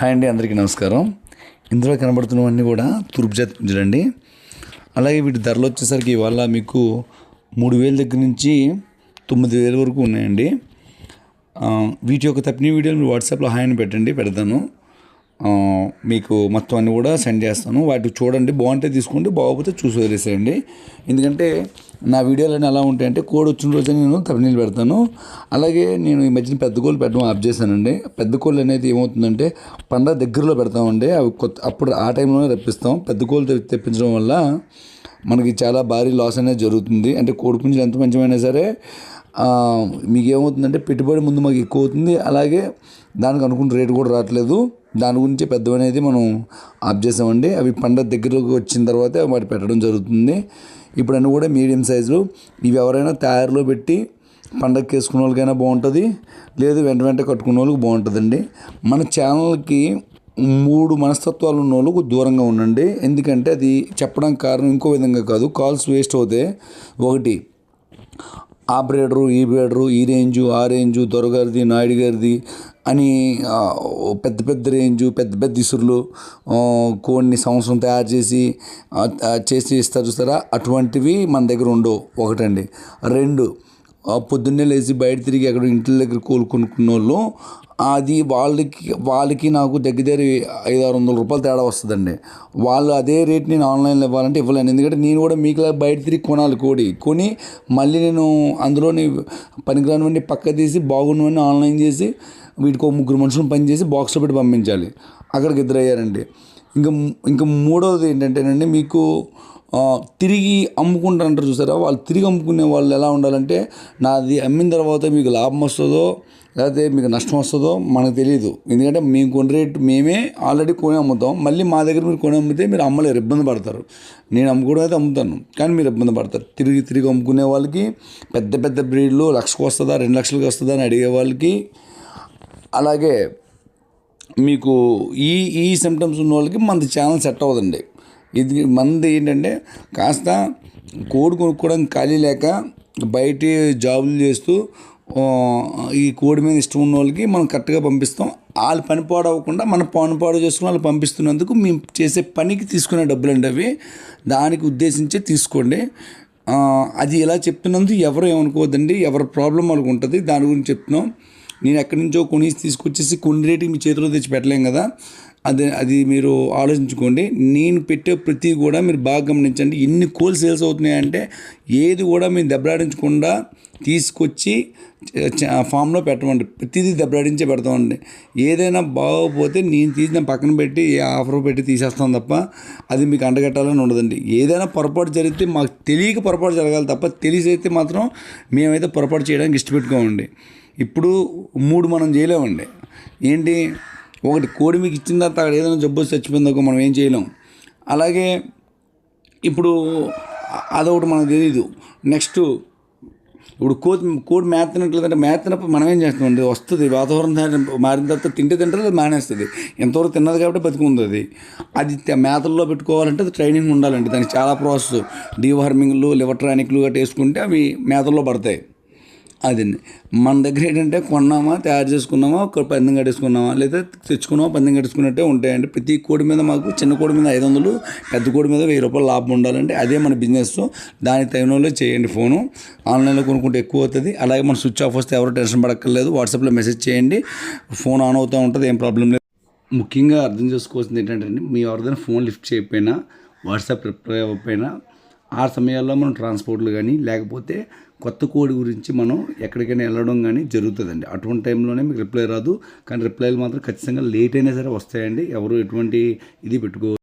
Hi అండి, అందరికీ నమస్కారం. ఇందులో కనబడుతున్నవన్నీ కూడా తూర్పు జాతి పుంజులండి. అలాగే వీటి ధరలు వచ్చేసరికి ఇవాళ మీకు 3,000 దగ్గర నుంచి 9,000 వరకు ఉన్నాయండి. వీటి యొక్క తప్పిన వీడియోలు మీరు వాట్సాప్లో హాయ్ అని పెడతాను. మీకు మొత్తం అన్నీ కూడా సెండ్ చేస్తాను. వాటికి చూడండి, బాగుంటే తీసుకోండి, బాగోకపోతే చూసి వదిలేసేయండి. ఎందుకంటే నా వీడియోలన్నీ ఎలా ఉంటాయంటే కోడి వచ్చిన రోజు నేను తమిళ పెడతాను. అలాగే నేను ఈ మధ్యన పెద్ద కోళ్ళు పెట్టడం ఆఫ్ చేశానండి. పెద్ద కోళ్ళు అనేది ఏమవుతుందంటే పండగ దగ్గరలో పెడతామండి. అవి అప్పుడు ఆ టైంలోనే రప్పిస్తాం. పెద్ద కోళ్ళు తెప్పించడం వల్ల మనకి చాలా భారీ లాస్ అనేది జరుగుతుంది. అంటే కోడి పుంజులు ఎంత మంచిమైనా సరే మీకు ఏమవుతుందంటే పెట్టుబడి ముందు మాకు ఎక్కువ అవుతుంది. అలాగే దానికి అనుకున్న రేటు కూడా రావట్లేదు. దాని గురించి పెద్దవనేది మనం ఆఫ్ చేసామండి. అవి పండగ దగ్గరకు వచ్చిన తర్వాత వాటి పెట్టడం జరుగుతుంది. ఇప్పుడు అన్నీ కూడా మీడియం సైజులు. ఇవి ఎవరైనా తయారులో పెట్టి పండగకి వేసుకున్న వాళ్ళకైనా బాగుంటుంది, లేదు వెంట కట్టుకున్న వాళ్ళకి బాగుంటుందండి. మన ఛానల్కి 3 మనస్తత్వాలు ఉన్న వాళ్ళకు దూరంగా ఉండండి. ఎందుకంటే అది చెప్పడానికి కారణం ఇంకో విధంగా కాదు, కాల్స్ వేస్ట్ అవుతాయి. ఒకటి ఆ బ్రేడరు, ఈ బ్రేడరు, ఈ రేంజు, ఆ రేంజు, దొరగారిది, నాయుడు గారిది అని పెద్ద రేంజు, పెద్ద ఇసురులు కొన్ని సంవత్సరం తయారు చేసి ఇస్తారు చూస్తారా, అటువంటివి మన దగ్గర ఉండవు. ఒకటండి. 2, పొద్దున్నే లేచి బయట తిరిగి అక్కడ ఇంటి దగ్గర కొనుక్కున్న వాళ్ళు అది వాళ్ళకి నాకు దగ్గర 500-600 రూపాయలు తేడా వస్తుందండి. వాళ్ళు అదే రేట్ నేను ఆన్లైన్లో ఇవ్వాలంటే ఇవ్వలేను. ఎందుకంటే నేను కూడా మీకు బయట తిరిగి కొనాలి, కొని మళ్ళీ నేను అందులోని పనికిరానివన్నీ పక్క తీసి బాగున్నవన్నీ ఆన్లైన్ చేసి వీటికి 3 మనుషులను పని చేసి బాక్స్లో పెట్టి పంపించాలి. అక్కడికి 2 అయ్యారండి. ఇంకా మూడవది ఏంటంటేనండి, మీకు తిరిగి అమ్ముకుంటారంటారు చూసారా, వాళ్ళు తిరిగి అమ్ముకునే వాళ్ళు ఎలా ఉండాలంటే, నాది అమ్మిన తర్వాత మీకు లాభం వస్తుందో లేకపోతే మీకు నష్టం వస్తుందో మనకు తెలియదు. ఎందుకంటే మేము కొనే రేటు మేమే ఆల్రెడీ కొని అమ్ముతాం. మళ్ళీ మా దగ్గర మీరు కొని అమ్మితే మీరు అమ్మలేరు, ఇబ్బంది పడతారు. నేను అమ్ముకోవడం అయితే అమ్ముతాను, కానీ మీరు ఇబ్బంది పడతారు. తిరిగి అమ్ముకునే వాళ్ళకి పెద్ద బ్రీడ్లు 1,00,000కి వస్తుందా 2,00,000కి వస్తుందా అని అడిగే వాళ్ళకి, అలాగే మీకు ఈ సిమ్టమ్స్ ఉన్న వాళ్ళకి మనది ఛానల్ సెట్ అవ్వదండి. ఇది మనది ఏంటంటే కాస్త కోడి కొనుక్కోవడానికి ఖాళీ లేక బయట జాబులు చేస్తూ ఈ కోడి మీద ఇష్టం ఉన్న వాళ్ళకి మనం కరెక్ట్గా పంపిస్తాం. వాళ్ళు పని పాడవకుండా మన పని పాడు చేసుకుని వాళ్ళు పంపిస్తున్నందుకు మేము చేసే పనికి తీసుకునే డబ్బులు అండి అవి. దానికి ఉద్దేశించే తీసుకోండి. అది ఎలా చెప్తున్నందుకు ఎవరు ఏమనుకోవద్దండి, ఎవరి ప్రాబ్లం వాళ్ళకి ఉంటుంది. దాని గురించి చెప్తున్నాం. నేను ఎక్కడి నుంచో తీసుకొచ్చేసి కొన్ని రేటుకి మీ చేతిలో తెచ్చి పెట్టలేం కదా. అది మీరు ఆలోచించుకోండి. నేను పెట్టే ప్రతి కూడా మీరు బాగా గమనించండి. ఎన్ని కోళ్ళు సేల్స్ అవుతున్నాయంటే ఏది కూడా మేము దెబ్బలాడించకుండా తీసుకొచ్చి ఫామ్లో పెట్టమండి. ప్రతిదీ దెబ్బలాడించే పెడతామండి. ఏదైనా బాగోకపోతే నేను తీసిన పక్కన పెట్టి ఆఫర్ పెట్టి తీసేస్తాం తప్ప అది మీకు అంటగట్టాలని ఉండదండి. ఏదైనా పొరపాటు జరిగితే మాకు తెలియక పొరపాటు జరగాలి తప్ప తెలిసైతే మాత్రం మేమైతే పొరపాటు చేయడానికి ఇష్టపెట్టుకోమండి. ఇప్పుడు 3 మనం చేయలేమండి. ఏంటి, ఒకటి కోడి మీకు ఇచ్చిన తర్వాత అక్కడ ఏదైనా జబ్బు చచ్చిపోయిందాకో మనం ఏం చేయలేం. అలాగే ఇప్పుడు అదొకటి మనకు తెలీదు. నెక్స్ట్ ఇప్పుడు కోడి మేతనట్లేదంటే మేతనప్పుడు మనం ఏం చేస్తామండి, వస్తుంది వాతావరణం మారిన తర్వాత తింటారు, అది మానేస్తుంది. ఎంతవరకు తిన్నది కాబట్టి బతికుంది. అది మేతల్లో పెట్టుకోవాలంటే అది ట్రైనింగ్ ఉండాలండి. దానికి చాలా ప్రాసెస్, డీవార్మింగ్లు, లివర్ టానిక్లు గట్రా వేసుకుంటే అవి మేతల్లో పడతాయి. అదండి మన దగ్గర ఏంటంటే కొన్నామా, తయారు చేసుకున్నామా, ఒక పందెం కట్టేసుకున్నామా, లేదా తెచ్చుకున్నామా పందెం కట్టేసుకున్నట్టే ఉంటాయండి. ప్రతి కోడి మీద మాకు చిన్న కోడి మీద 500, పెద్ద కోడి మీద 1,000 రూపాయలు లాభం ఉండాలండి. అదే మన బిజినెస్. దాని తగినలో చేయండి. ఫోను ఆన్లైన్లో కొనుక్కుంటే ఎక్కువ అవుతుంది. అలాగే మన స్విచ్ ఆఫ్ వస్తే ఎవరు టెన్షన్ పడక్కర్లేదు. వాట్సాప్లో మెసేజ్ చేయండి, ఫోన్ ఆన్ అవుతూ ఉంటుంది, ఏం ప్రాబ్లం లేదు. ముఖ్యంగా అర్థం చేసుకోవాల్సింది ఏంటంటే, మీ ఎవరిదైనా ఫోన్ లిఫ్ట్ చేయకపోయినా, వాట్సాప్ రిప్లై అవ్వకపోయినా, ఆ సమయాల్లో మనం ట్రాన్స్పోర్ట్లు కానీ లేకపోతే కొత్త కోడి గురించి మనం ఎక్కడికైనా వెళ్ళడం కానీ జరుగుతుందండి. అటువంటి టైంలోనే మీకు రిప్లై రాదు. కానీ రిప్లైలు మాత్రం ఖచ్చితంగా లేట్ అయినా సరే వస్తాయండి. ఎవరు ఎటువంటి ఇది పెట్టుకో